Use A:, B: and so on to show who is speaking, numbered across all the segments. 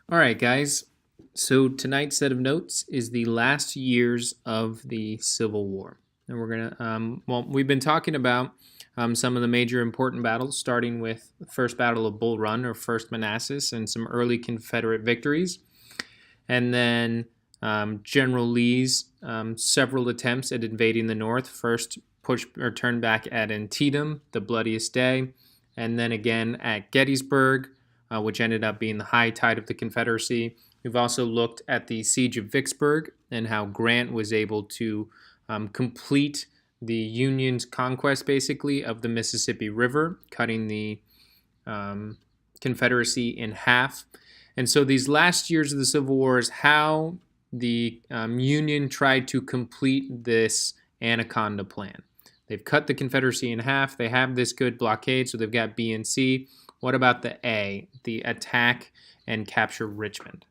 A: All right, guys. So tonight's set of notes is the last years of the Civil War, and we're gonna. We've been talking about some of the major important battles, starting with the First Battle of Bull Run or First Manassas, and some early Confederate victories, and then General Lee's several attempts at invading the North. First, push or turn back at Antietam, the bloodiest day, and then again at Gettysburg, which ended up being the high tide of the Confederacy. We've also looked at the Siege of Vicksburg and how Grant was able to complete the Union's conquest, basically, of the Mississippi River, cutting the Confederacy in half. And so these last years of the Civil War is how the Union tried to complete this Anaconda Plan. They've cut the Confederacy in half. They have this good blockade, so they've got B and C. What about the A, the attack and capture Richmond?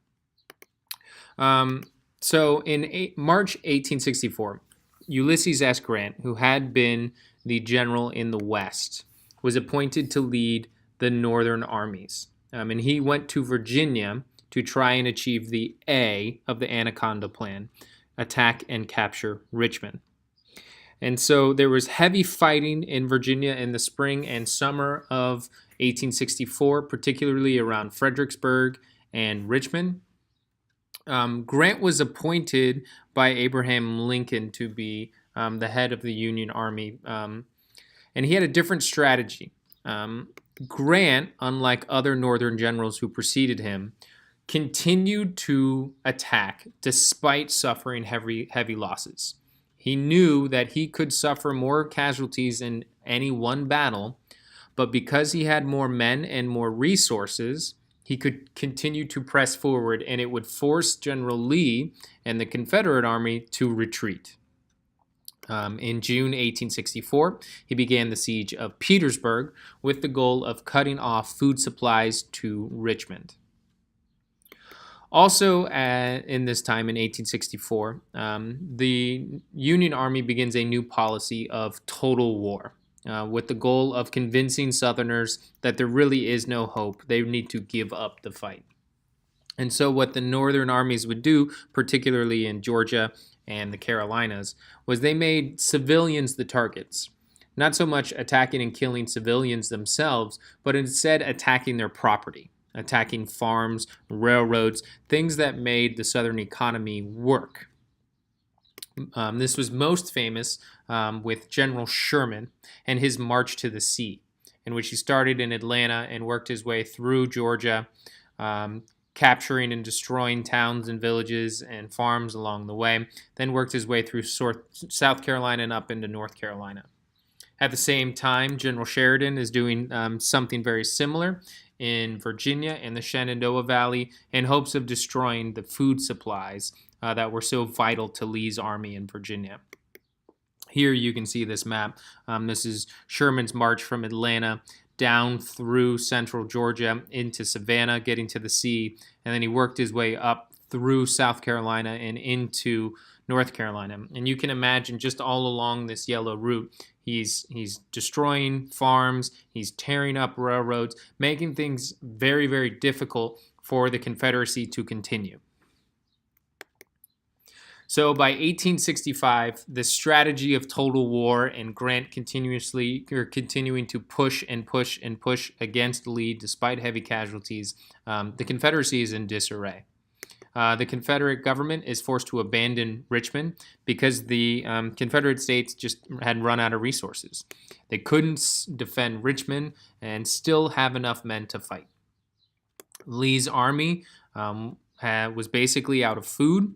A: So in March 1864, Ulysses S. Grant, who had been the general in the West, was appointed to lead the Northern armies. And he went to Virginia to try and achieve the A of the Anaconda Plan, attack and capture Richmond. And so there was heavy fighting in Virginia in the spring and summer of 1864, particularly around Fredericksburg and Richmond. Grant was appointed by Abraham Lincoln to be the head of the Union Army, and he had a different strategy. Grant, unlike other Northern generals who preceded him, continued to attack despite suffering heavy losses. He knew that he could suffer more casualties in any one battle, but because he had more men and more resources, he could continue to press forward, and it would force General Lee and the Confederate Army to retreat. In June 1864, he began the siege of Petersburg with the goal of cutting off food supplies to Richmond. Also, in this time in 1864, the Union Army begins a new policy of total war, with the goal of convincing Southerners that there really is no hope. They need to give up the fight. And so what the Northern armies would do, particularly in Georgia and the Carolinas, was they made civilians the targets. Not so much attacking and killing civilians themselves, but instead attacking their property, attacking farms, railroads, things that made the Southern economy work. This was most famous with General Sherman and his March to the Sea, in which he started in Atlanta and worked his way through Georgia, capturing and destroying towns and villages and farms along the way, then worked his way through South Carolina and up into North Carolina. At the same time, General Sheridan is doing something very similar in Virginia in the Shenandoah Valley in hopes of destroying the food supplies that were so vital to Lee's army in Virginia. Here you can see this map. This is Sherman's march from Atlanta down through central Georgia into Savannah, getting to the sea, and then he worked his way up through South Carolina and into North Carolina. And you can imagine just all along this yellow route, he's destroying farms, he's tearing up railroads, making things very, very difficult for the Confederacy to continue. So by 1865, the strategy of total war and Grant continuing to push and push and push against Lee despite heavy casualties, the Confederacy is in disarray. The Confederate government is forced to abandon Richmond because the Confederate States just had run out of resources. They couldn't defend Richmond and still have enough men to fight. Lee's army was basically out of food.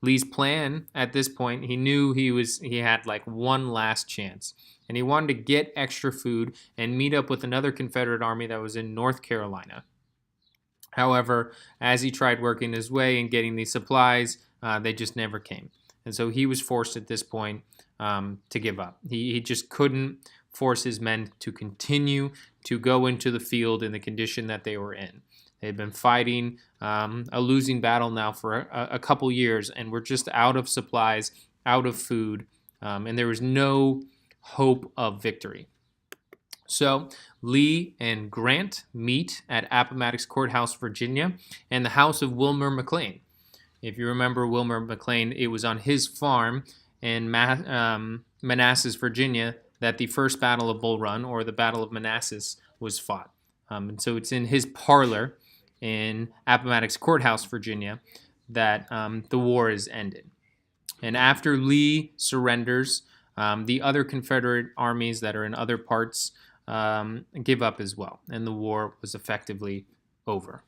A: Lee's plan at this point, he knew he had like one last chance, and he wanted to get extra food and meet up with another Confederate army that was in North Carolina. However, as he tried working his way and getting these supplies, they just never came. And so he was forced at this point to give up. He just couldn't force his men to continue to go into the field in the condition that they were in. They've been fighting a losing battle now for a couple years, and we're just out of supplies, out of food, and there was no hope of victory. So Lee and Grant meet at Appomattox Courthouse, Virginia, and the house of Wilmer McLean. If you remember Wilmer McLean, it was on his farm in Manassas, Virginia, that the first Battle of Bull Run, or the Battle of Manassas, was fought. And so it's in his parlor in Appomattox Courthouse, Virginia, that the war is ended. And after Lee surrenders, the other Confederate armies that are in other parts give up as well, and the war was effectively over.